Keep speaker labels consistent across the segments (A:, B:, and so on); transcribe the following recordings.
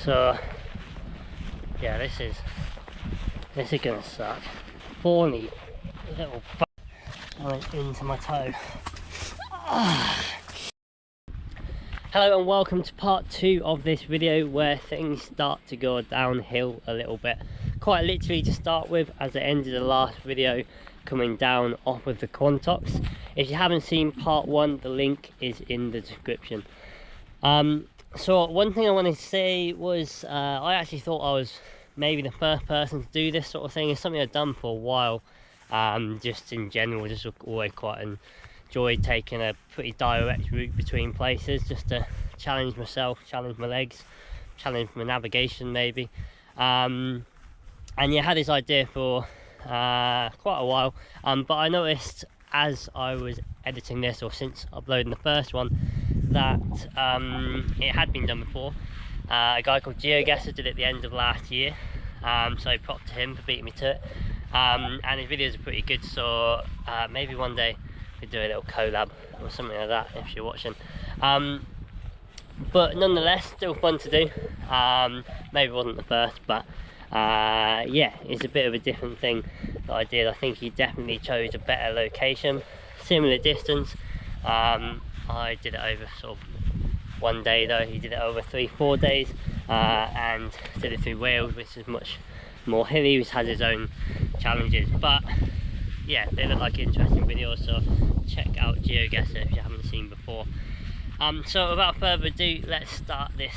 A: So yeah, this is gonna suck. Thorny little went into my toe. Hello and welcome to part 2 of this video, where things start to go downhill a little bit. Quite literally to start with, as I ended the last video coming down off of the Quantox. If you haven't seen part 1, the link is in the description. So one thing I wanted to say was I actually thought I was maybe the first person to do this sort of thing. It's something I've done for a while, just in general, just always quite enjoyed taking a pretty direct route between places, just to challenge myself, challenge my legs, challenge my navigation maybe. And yeah, I had this idea for quite a while, but I noticed as I was editing this, or since uploading the first one, that it had been done before. A guy called GeoGuessr did it at the end of last year, so prop to him for beating me to it, and his videos are pretty good, so maybe one day we could do a little collab or something like that if you're watching. But nonetheless, still fun to do. Maybe it wasn't the first, but yeah, it's a bit of a different thing that I did. I think he definitely chose a better location, similar distance. I did it over sort of one day though. He did it over 3-4 days, and did it through Wales, which is much more hilly, which has its own challenges. But yeah, they look like interesting videos, so check out GeoGuessr if you haven't seen before. So without further ado, let's start this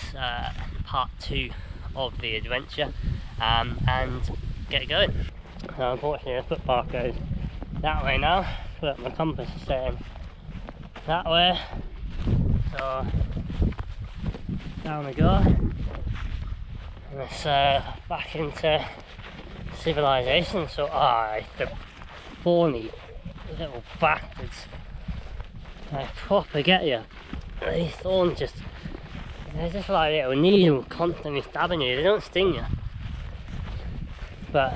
A: part 2 of the adventure, and get going. Unfortunately the footpath goes that way now, but my compass is saying that way, so down we go, and it's back into civilization. So the thorny little bastards, they proper get you. These thorns they're just like little needles constantly stabbing you. They don't sting you, but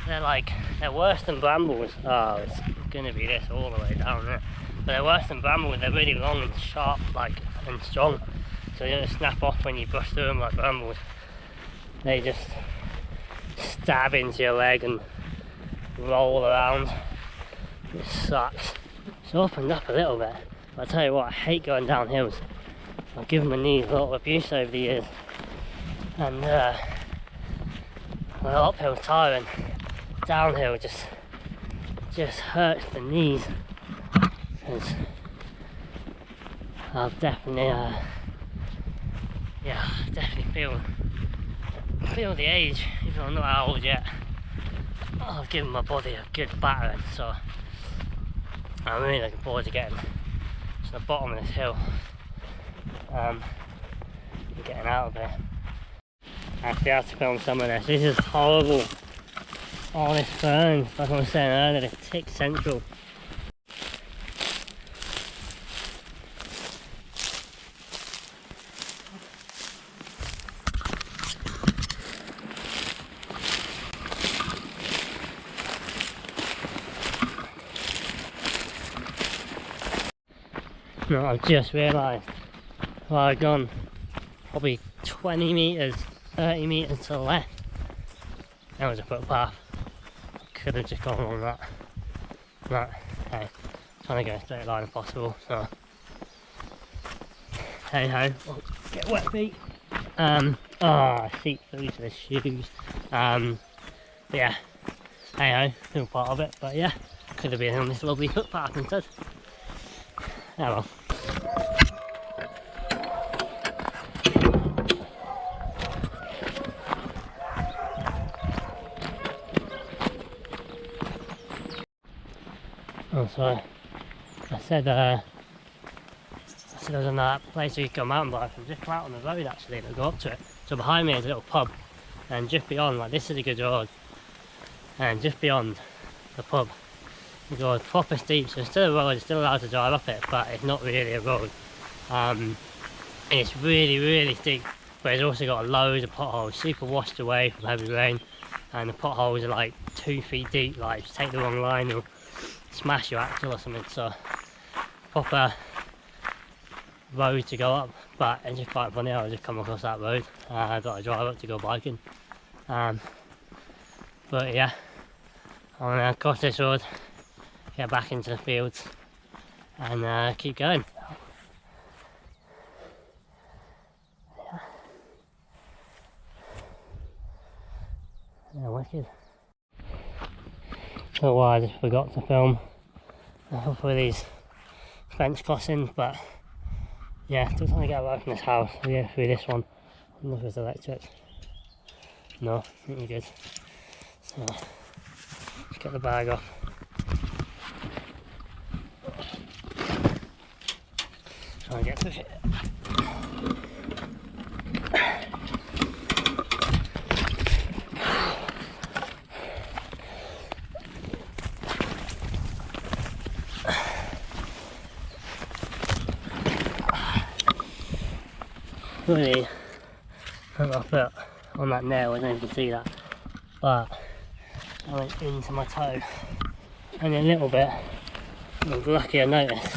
A: they're worse than brambles. Oh, it's gonna be this all the way down there. But they're worse than brambles. They're really long and sharp, and strong, so they don't snap off when you brush through them like brambles. They just stab into your leg and roll around. It sucks. It's opened up a little bit, but I tell you what, I hate going down hills. I've given my knees a lot of abuse over the years, and well, uphill tiring, downhill just hurts the knees, because I've definitely yeah, definitely feel the age, even though I'm not that old yet. I've given my body a good battering, so I'm really looking forward to getting to the bottom of this hill, and getting out of there. Actually, I have to film some of this. This is horrible. All this fern, like I was saying earlier, it's tick central. No, I've just realised, well, I've gone probably 20 metres, 30 metres to the left. That was a footpath. Could have just gone on that. But hey, trying to go as straight line as possible, so hey ho. Oh, get wet feet. I see through to the shoes. But yeah, hey ho, still part of it, but yeah, could have been on this lovely footpath instead. Oh well. Oh, sorry. I said I was on that place where you can go mountain bike. I'm just come out on the road actually, and I go up to it. So behind me is a little pub, and just beyond, like, this is a good road, and just beyond the pub, you go proper steep. So it's still a road, it's still allowed to drive up it, but it's not really a road. And it's really steep, but it's also got loads of potholes, super washed away from heavy rain, and the potholes are like 2 feet deep. Like, if you take the wrong line, you'll smash your axle or something. So proper road to go up, but it's just quite funny. I just come across that road. I got to drive up to go biking. But yeah, I'm gonna cross this road, get back into the fields, and keep going. Yeah, wicked. So I just forgot to film for these fence crossings, but yeah, still trying to get away from this house. So yeah, through this one. I wonder if it's electric. No, I think you're good. So let's get the bag off. Try and get through it. Really put my foot on that nail. I don't know if you can see that, but I went into my toe only a little bit. I was lucky I noticed,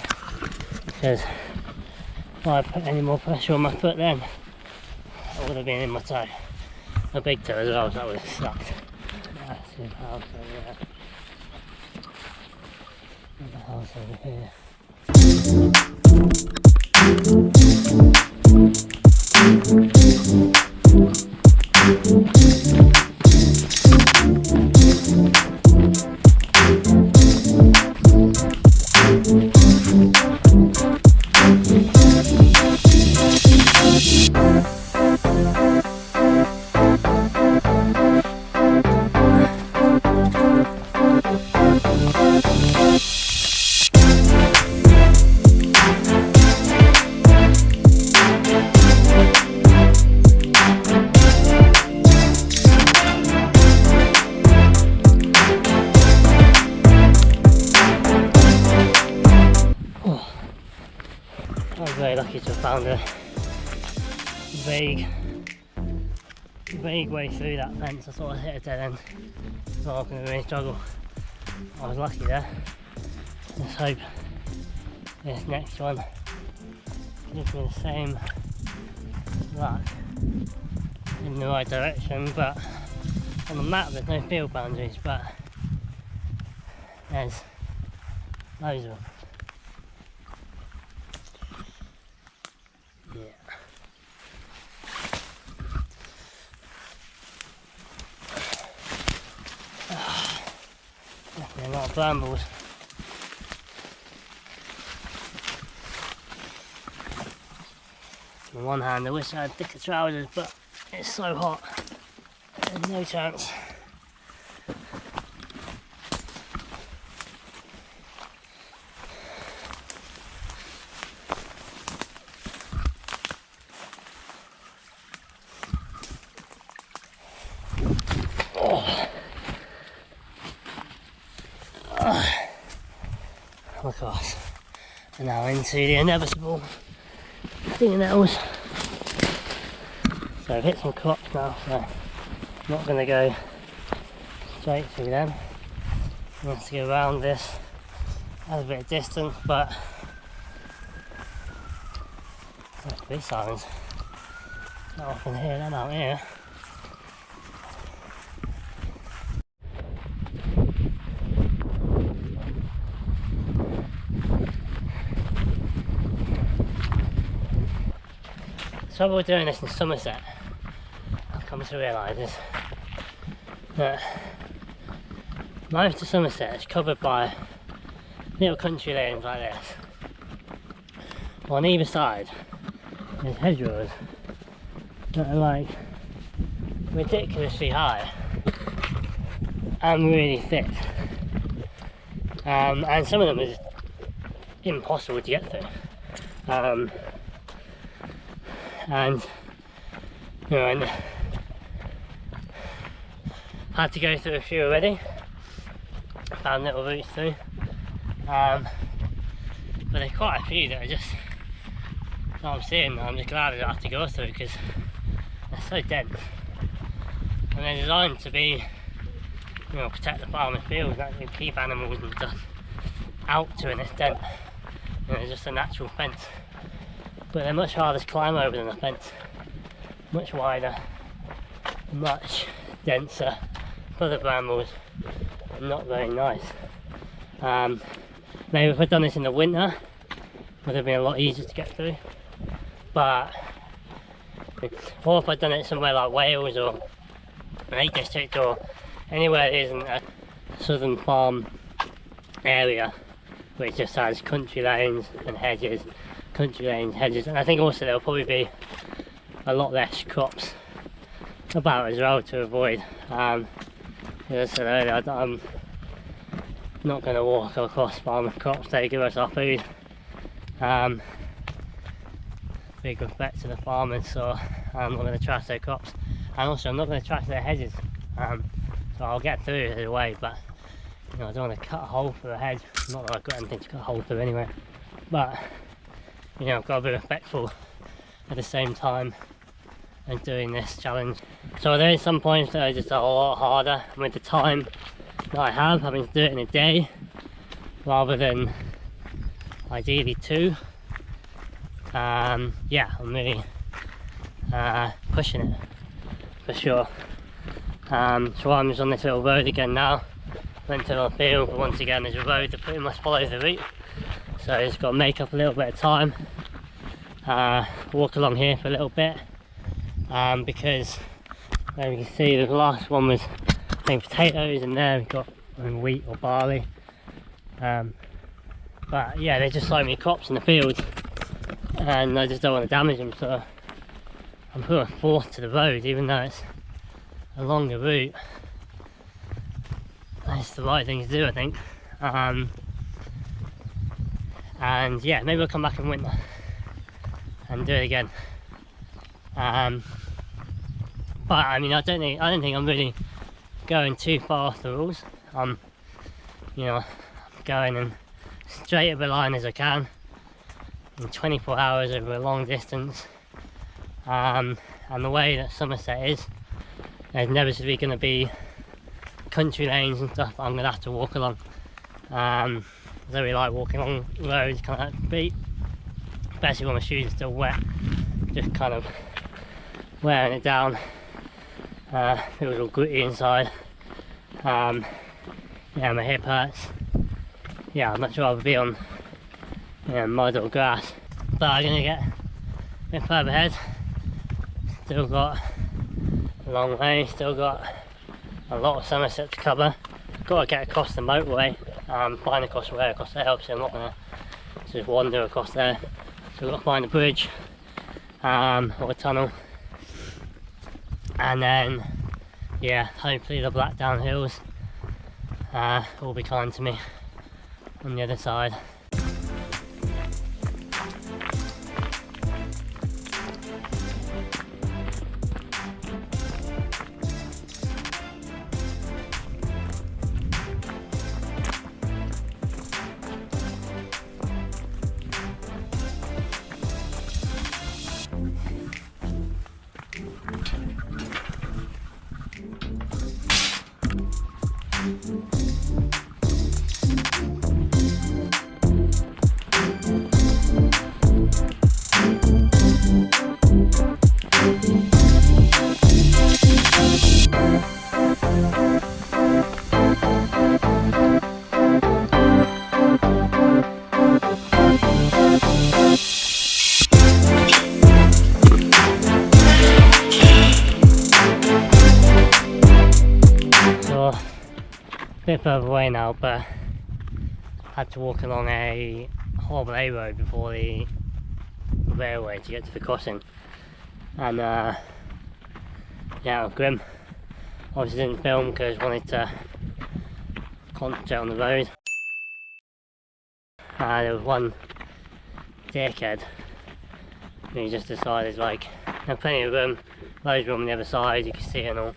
A: because if I put any more pressure on my foot then I would have been in my toe, a big toe as well, so that would have sucked. That's the house over there. The house over here. I was very lucky to have found a vague way through that fence. I thought I hit a dead end, so I was going to really struggle. I was lucky there. Let's hope this next one gives me the same luck in the right direction. But on the map there's no field boundaries, but there's loads of them. Yeah. Definitely a lot of brambles. On one hand I wish I had thicker trousers, but it's so hot, there's no chance. Oh my gosh, and now into the inevitable fingernails. So I've hit some crops now, so I'm not going to go straight through them. I'm going to go around this at a bit of distance, but there's police sirens. Not often hear them out here. The trouble with doing this in Somerset, I've come to realise, is that most of Somerset is covered by little country lanes like this. On either side there's hedgerows that are like ridiculously high and really thick, and some of them is impossible to get through. And you know, and had to go through a few already. Found little routes through, but there's quite a few that are just that I'm seeing that I'm just glad I don't have to go through, because they're so dense and they're designed to be, you know, protect the farming fields, that you keep animals and stuff out to an extent. You know, it's just a natural fence. but they're much harder to climb over than a fence. Much wider, much denser, full of brambles, and not very nice. Maybe if I'd done this in the winter, it would have been a lot easier to get through. But, or if I'd done it somewhere like Wales or Lake District or anywhere that isn't a southern farm area, which just has country lanes and hedges, country lanes, hedges, and I think also there'll probably be a lot less crops about as well to avoid. As I said earlier, I'm not going to walk across farm crops. They give us our food. Big respect to the farmers, so I'm not going to trash their crops, and also I'm not going to trash their hedges. So I'll get through it either way, but you know, I don't want to cut a hole through a hedge. Not that I've got anything to cut a hole through anyway, but you know, I've got to be respectful at the same time and doing this challenge. So there is some points that are just a lot harder, and with the time that I have, having to do it in a day rather than ideally 2, yeah, I'm really pushing it for sure. So I'm just on this little road again now. Went to the field, but once again there's a road that pretty much follows the route, so I just got to make up a little bit of time, walk along here for a little bit, because there you can see the last one was potatoes, and there we've got wheat or barley, but yeah, there's just so many crops in the field and I just don't want to damage them, so I'm putting forth to the road even though it's along the route. It's the right thing to do, I think. And yeah, maybe I'll come back in winter and do it again. But I mean, I don't think I'm really going too far off the rules. You know, I'm going in straight up a line as I can in 24 hours over a long distance. And the way that Somerset is, there's inevitably going to be country lanes and stuff I'm going to have to walk along. I don't really like walking along roads, kind of like feet, especially when my shoes are still wet, just kind of wearing it down. It was all gritty inside. Yeah, my hip hurts. Yeah, I'd much rather be on mud or grass. But I'm going to get a bit further ahead. Still got a long way, still got a lot of Somerset to cover. Got to get across the motorway, find across the way across there. Obviously I'm not going to just wander across there, so we've got to find a bridge or a tunnel, and then yeah, hopefully the black down hills will be kind to me on the other side. Bit further away now, but had to walk along a horrible A road before the railway to get to the crossing, and yeah, it was grim. Obviously didn't film because I wanted to concentrate on the road. There was one dickhead who just decided, like, there's plenty of room, loads of room on the other side, you can see it and all.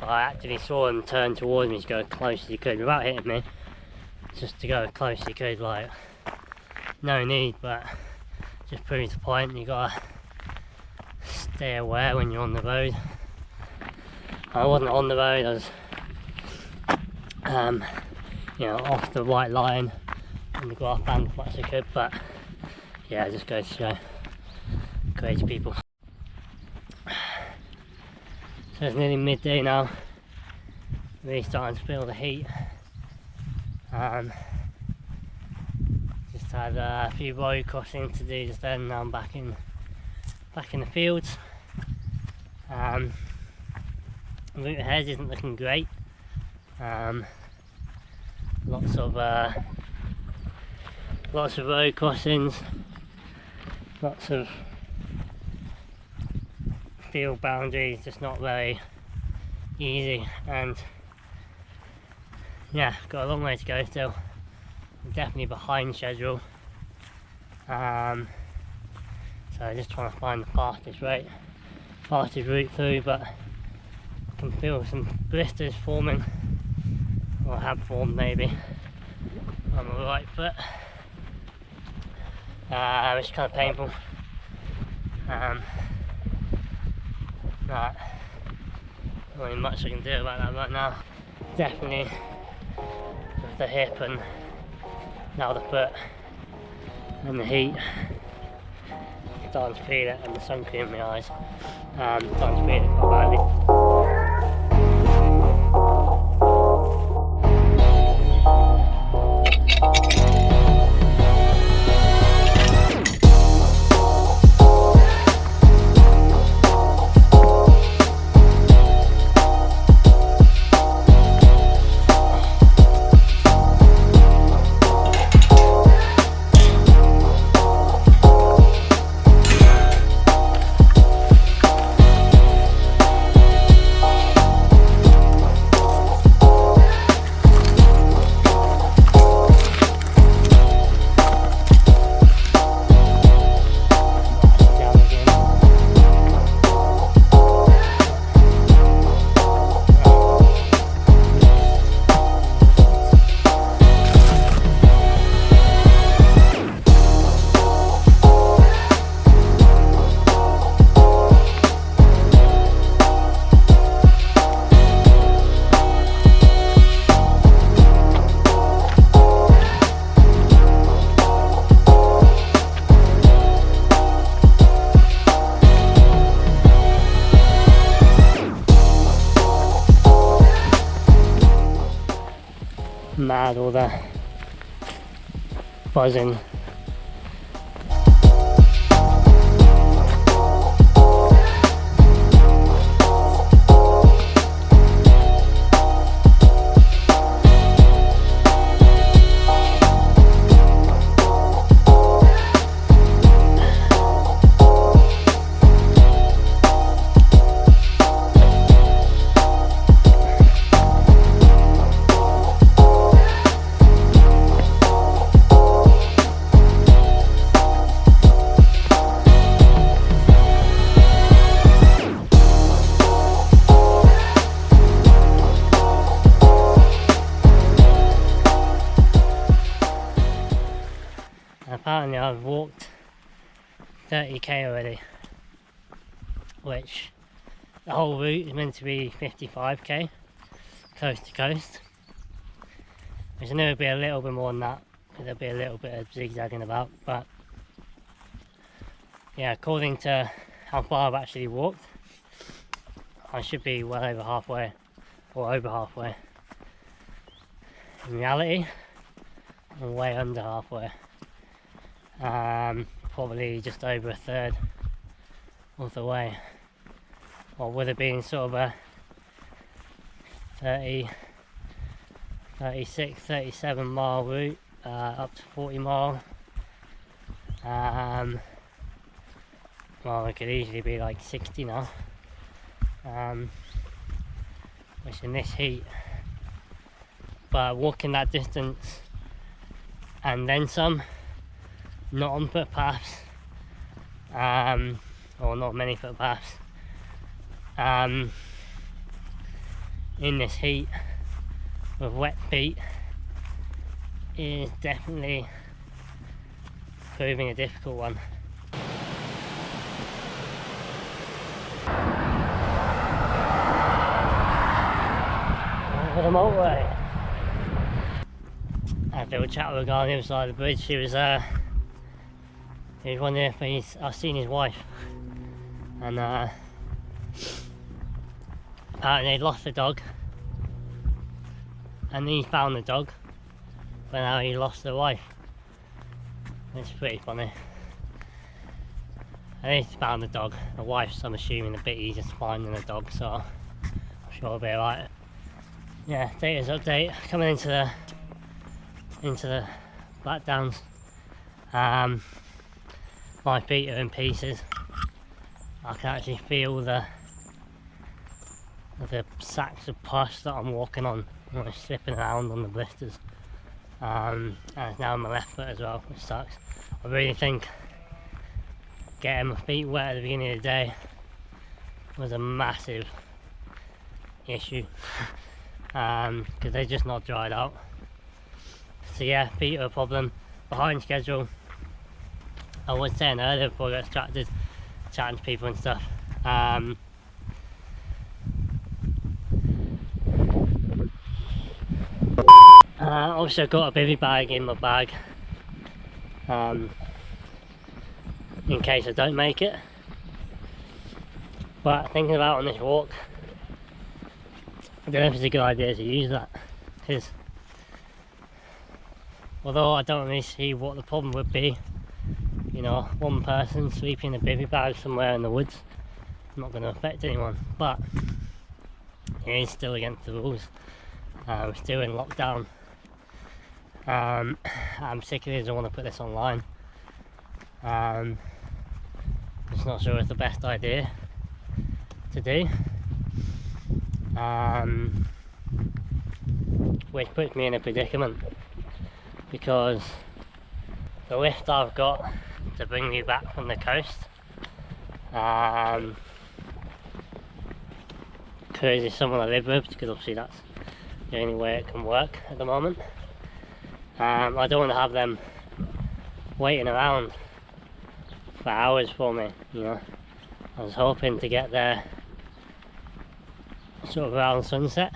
A: I actually saw him turn towards me to go as close as he could without hitting me, just to go as close as he could. Like, no need, but just proves the point. You gotta stay aware when you're on the road. I wasn't on the road, I was you know, off the white line on the grass band as much as I could, but yeah, it just goes to show Crazy people. So it's nearly midday now. Really starting to feel the heat. Just had a few road crossings to do just then. Now I'm back in the fields. Route ahead isn't looking great. Lots of road crossings, lots of field boundaries, just not very easy, and yeah, got a long way to go still. I'm definitely behind schedule, so I'm just trying to find the fastest route through, but I can feel some blisters forming, or have formed maybe, on the right foot, which is kind of painful. Not really much I can do about that right now. Definitely with the hip and now the foot and the heat, starting to feel it, and the sun cream in my eyes, starting to feel it quite badly. Mad, all the buzzing. Apparently I've walked 30k already, which the whole route is meant to be 55k coast to coast, which I know will be a little bit more than that, because there'll be a little bit of zigzagging about, but yeah, according to how far I've actually walked, I should be well over halfway, or over halfway. In reality, I'm way under halfway. Probably just over a third of the way. What would have been sort of a 36, 37 mile route, up to 40 mile. Well, it could easily be like 60 now, which in this heat, but walking that distance and then some, not on footpaths, or not many footpaths, in this heat with wet feet, is definitely proving a difficult one. Over the motorway. I had a little chat with a guy on the other side of the bridge. He was wondering if I've seen his wife. and apparently he'd lost the dog, and he found the dog, but now he lost the wife. It's pretty funny. And he's found the dog. The wife's, I'm assuming, a bit easier to find than the dog, so I'm sure it'll be alright. Yeah, data's update coming into the Black Downs. My feet are in pieces. I can actually feel the sacks of pus that I'm walking on when I'm slipping around on the blisters. And it's now on my left foot as well, which sucks. I really think getting my feet wet at the beginning of the day was a massive issue, because they're just not dried out. So yeah, feet are a problem, behind schedule. I was saying earlier before I got distracted, chatting to people and stuff. Obviously I've got a bivy bag in my bag, in case I don't make it. But thinking about on this walk, I don't know if it's a good idea to use that, because although I don't really see what the problem would be, you know, one person sleeping in a bivy bag somewhere in the woods, not going to affect anyone, but it is still against the rules. We're still in lockdown. I'm sick of it, I don't want to put this online. Just not sure it's the best idea to do. Which puts me in a predicament, because the lift I've got to bring me back from the coast, because it's someone I live with, because obviously that's the only way it can work at the moment. I don't want to have them waiting around for hours for me, you know. I was hoping to get there sort of around sunset.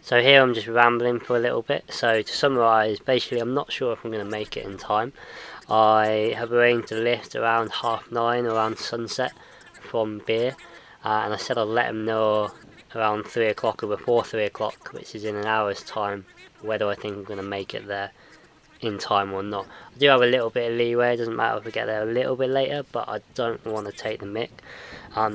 A: So here I'm just rambling for a little bit. So to summarise, basically I'm not sure if I'm going to make it in time. I have arranged to lift around 9:30 around sunset from Beer, and I said I'll let them know around 3 o'clock or before 3 o'clock, which is in an hour's time, whether I think I'm going to make it there in time or not. I do have a little bit of leeway, it doesn't matter if I get there a little bit later, but I don't want to take the mick.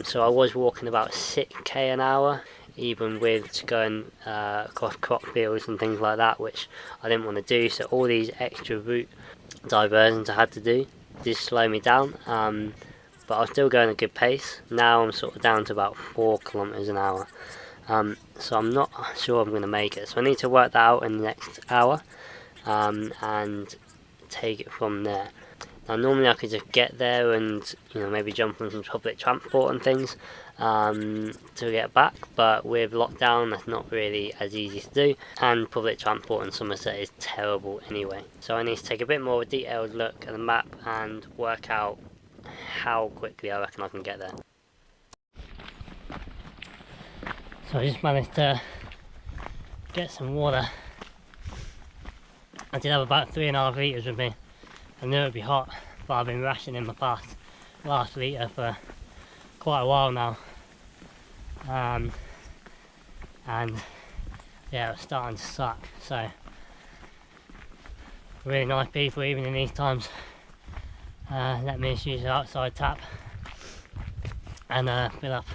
A: So I was walking about 6k an hour, even with going across crop fields and things like that, which I didn't want to do. So all these extra route diversions I had to do did slow me down, but I was still going at a good pace. Now I'm sort of down to about 4 kilometers an hour. So I'm not sure I'm going to make it, so I need to work that out in the next hour, and take it from there. Now normally I could just get there and, you know, maybe jump on some public transport and things to get back, but with lockdown that's not really as easy to do, and public transport in Somerset is terrible anyway. So I need to take a bit more of a detailed look at the map and work out how quickly I reckon I can get there. So I just managed to get some water. I did have about 3.5 litres with me. I knew it'd be hot, but I've been rationing my last litre for quite a while now. And yeah, it was starting to suck. So really nice people, even in these times, let me just use the outside tap and fill up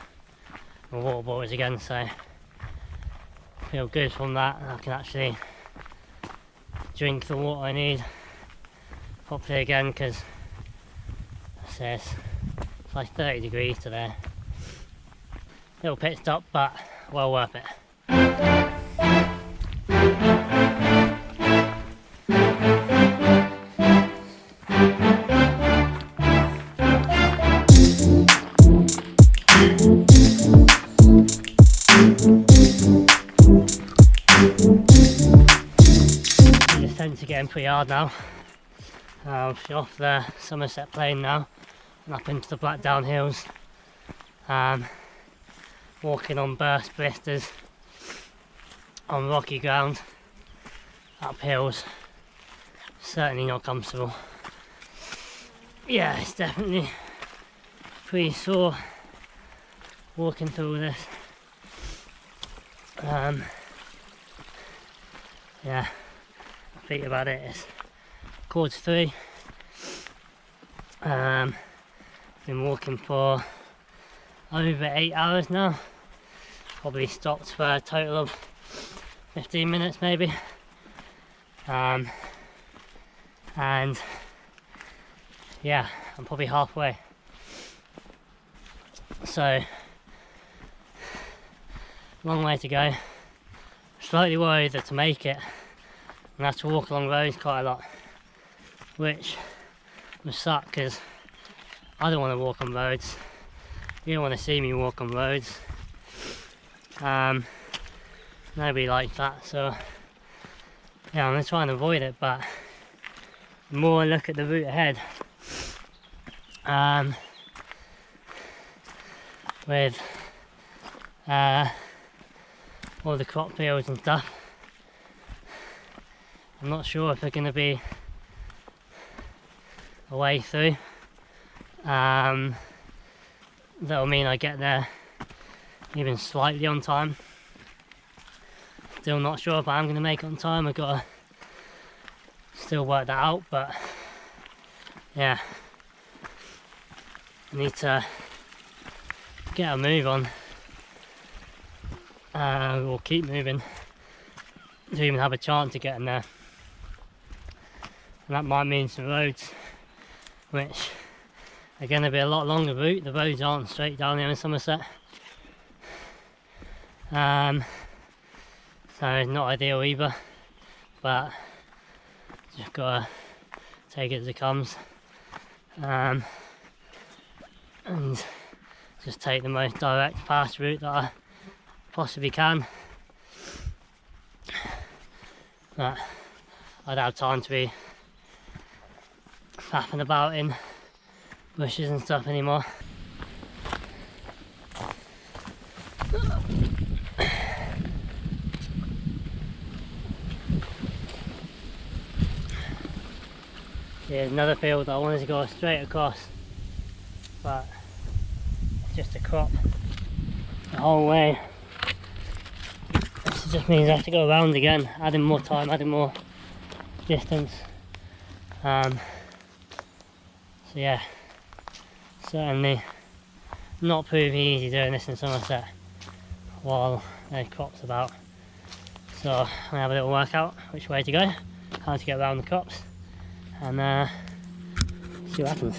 A: my water bottles again, so I feel good from that. I can actually drink the water I need properly again, because it says it's like 30 degrees today. Little pit stop, but well worth it. Descents are getting pretty hard now. Off the Somerset plain now and up into the Blackdown hills. Walking on burst blisters on rocky ground, up hills, certainly not comfortable. Yeah, it's definitely pretty sore walking through all this. Yeah, I think about it, it's 2:45. Been walking for over 8 hours now. Probably stopped for a total of 15 minutes maybe. And yeah, I'm probably halfway. So, long way to go. Slightly worried that to make it, I'm gonna have to walk along roads quite a lot, which will suck because I don't want to walk on roads. You don't want to see me walk on roads. Nobody likes that, so yeah, I'm gonna try and avoid it. But the more I look at the route ahead, with all the crop fields and stuff, I'm not sure if they're going to be a way through. That'll mean I get there even slightly on time. Still not sure if I'm going to make it on time. I've got to still work that out, but yeah, I need to get a move on, or keep moving to even have a chance to get in there. And that might mean some roads which are going to be a lot longer route. The roads aren't straight down here in Somerset, so it's not ideal either, but just gotta take it as it comes, and just take the most direct fast route that I possibly can. But I don't have time to be faffing about in bushes and stuff anymore. Here's another field I wanted to go straight across, but it's just a crop the whole way. This just means I have to go around again, adding more time, adding more distance. So yeah, certainly not proving easy doing this in Somerset while there's crops about. So I'm gonna have a little workout which way to go, how to get around the crops, and see what happens.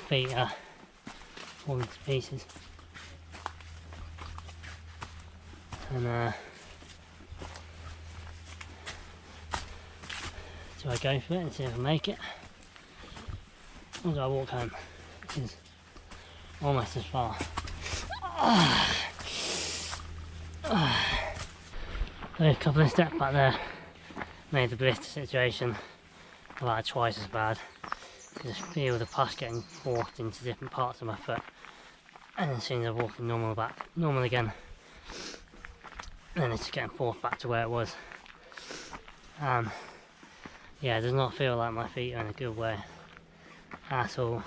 A: Feet are falling to pieces, and do I go for it and see if I make it, or do I walk home, which is almost as far? So a couple of steps back there made the blister situation about twice as bad. I just feel the pus getting forced into different parts of my foot, and as soon as I walk normal again, then it's just getting forced back to where it was. Yeah, it does not feel like my feet are in a good way at all.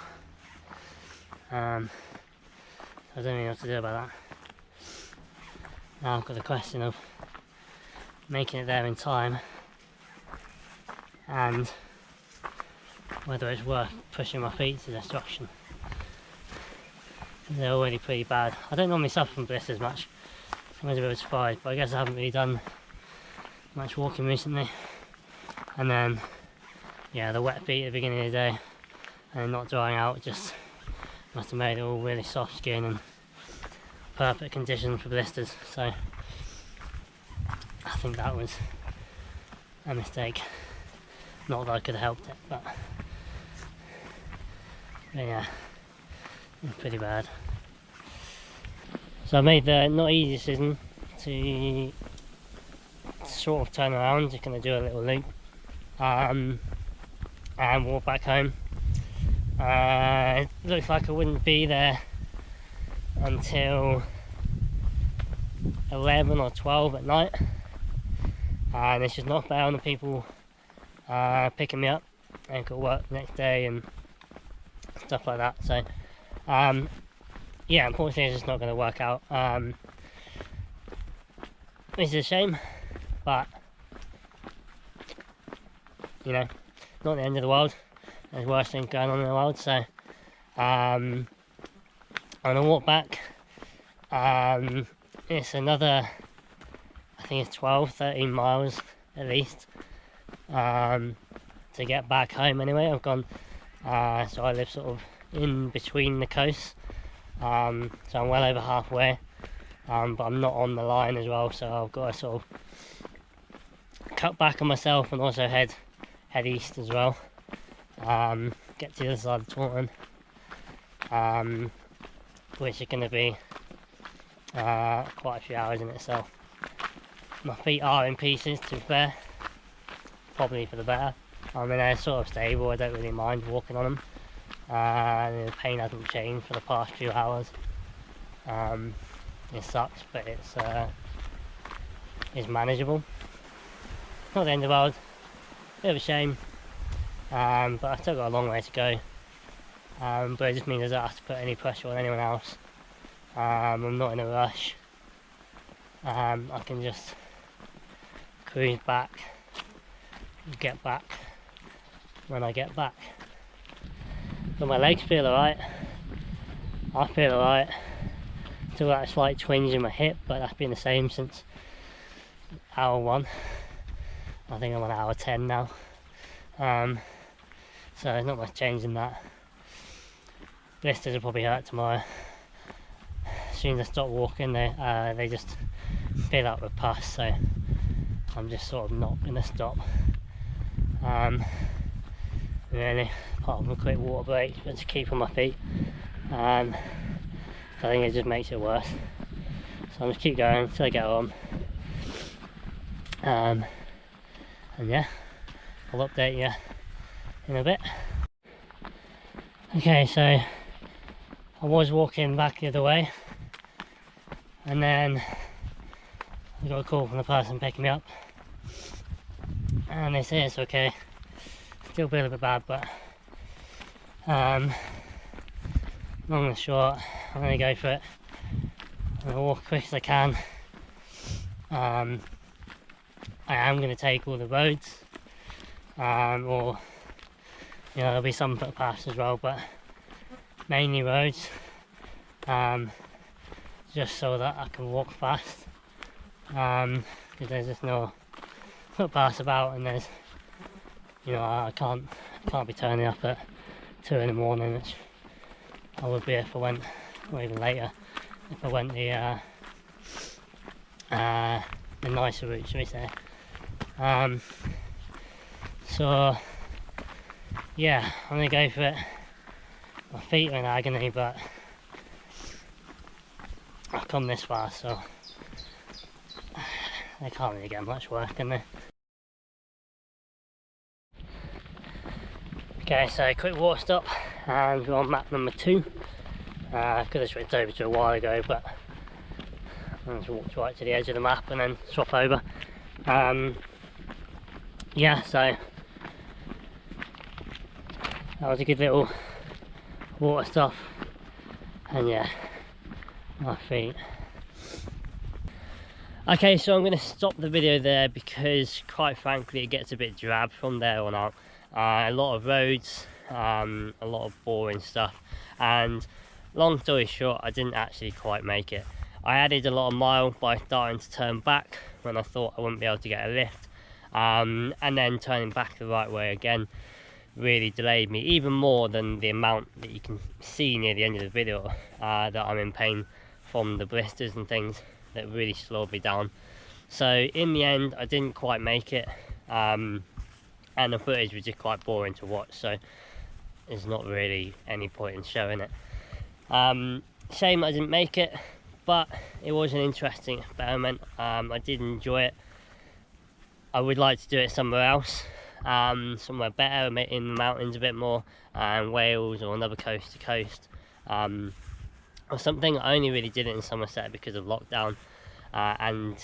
A: I don't really know what to do about that. Now I've got the question of making it there in time, and whether it's worth pushing my feet to destruction. They're already pretty bad. I don't normally suffer from blisters much. I was a bit surprised, but I guess I haven't really done much walking recently. And then, yeah, the wet feet at the beginning of the day and not drying out just must have made it all really soft skin and perfect condition for blisters. So I think that was a mistake. Not that I could have helped it, but yeah, it's pretty bad. So I made the not easy decision to sort of turn around, just going to do a little loop and walk back home. It looks like I wouldn't be there until 11 or 12 at night, and it's just not fair on the people picking me up and got work the next day and stuff like that. So yeah, unfortunately it's just not going to work out, which is a shame, but you know, not the end of the world. There's worse things going on in the world. So I'm gonna walk back. It's another, I think it's 12-13 miles at least to get back home anyway. I've gone, so I live sort of in between the coasts, so I'm well over halfway, but I'm not on the line as well, so I've got to sort of cut back on myself and also head east as well, get to the other side of the Taunton, which is going to be quite a few hours in itself. My feet are in pieces, to be fair, probably for the better. I mean, they're sort of stable, I don't really mind walking on them. The pain hasn't changed for the past few hours. It sucks, but it's manageable. Not the end of the world, bit of a shame, but I've still got a long way to go. But it just means I don't have to put any pressure on anyone else. I'm not in a rush. I can just cruise back, get back when I get back. But my legs feel alright, I feel alright. Still got a slight twinge in my hip, but that's been the same since hour 1. I think I'm on hour 10 now, so there's not much change in that. Blisters will probably hurt tomorrow. As soon as I stop walking, they just fill up with pus, so I'm just sort of not going to stop. Really, apart from a quick water break, but to keep on my feet. I think it just makes it worse. So I'm just keep going until I get home. And yeah, I'll update you in a bit. Okay, so I was walking back the other way, and then I got a call from the person picking me up, and they say it's okay. Still feel a bit bad, but long and short, I'm going to go for it. I'm going to walk as quick as I can. I am going to take all the roads, or you know, there'll be some footpaths as well, but mainly roads, just so that I can walk fast, because there's just no footpaths about, and there's, you know, I can't be turning up at 2 in the morning, which I would be if I went, or even later, if I went the nicer route, should we say. So yeah, I'm gonna go for it. My feet are in agony, but come this far, so they can't really get much work, can they? Okay, so quick water stop, and we're on map number 2. Could have switched over to a while ago, but I just walked right to the edge of the map and then swap over. Yeah, so that was a good little water stop, and yeah, my feet. Okay, so I'm going to stop the video there because quite frankly it gets a bit drab from there on out. A lot of roads, a lot of boring stuff, and long story short, I didn't actually quite make it. I added a lot of mile by starting to turn back when I thought I wouldn't be able to get a lift, and then turning back the right way again really delayed me even more than the amount that you can see near the end of the video, that I'm in pain from the blisters and things that really slowed me down. So in the end I didn't quite make it, and the footage was just quite boring to watch, so there's not really any point in showing it. Shame I didn't make it, but it was an interesting experiment. I did enjoy it. I would like to do it somewhere else, somewhere better, in the mountains a bit more, Wales or another coast to coast, or something. I only really did it in Somerset because of lockdown, and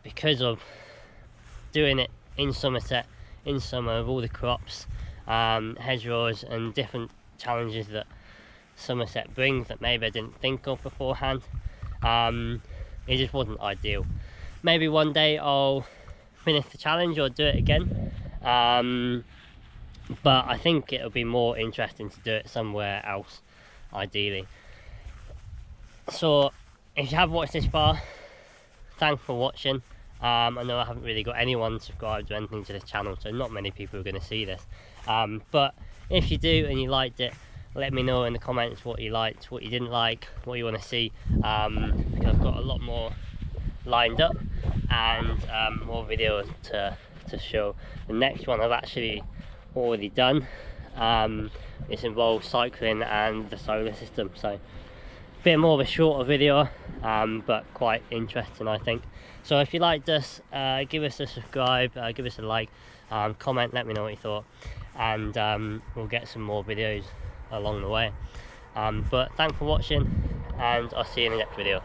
A: because of doing it in Somerset in summer with all the crops, hedgerows and different challenges that Somerset brings that maybe I didn't think of beforehand. It just wasn't ideal. Maybe one day I'll finish the challenge or do it again, but I think it'll be more interesting to do it somewhere else, ideally. So if you have watched this far, thanks for watching. I know I haven't really got anyone subscribed or anything to this channel, so not many people are going to see this, but if you do and you liked it, let me know in the comments what you liked, what you didn't like, what you want to see, because I've got a lot more lined up, and more videos to show. The next one I've actually already done. This involves cycling and the solar system, so a bit more of a shorter video, but quite interesting I think. So if you liked us, give us a subscribe, give us a like, comment, let me know what you thought, and we'll get some more videos along the way. But thanks for watching, and I'll see you in the next video.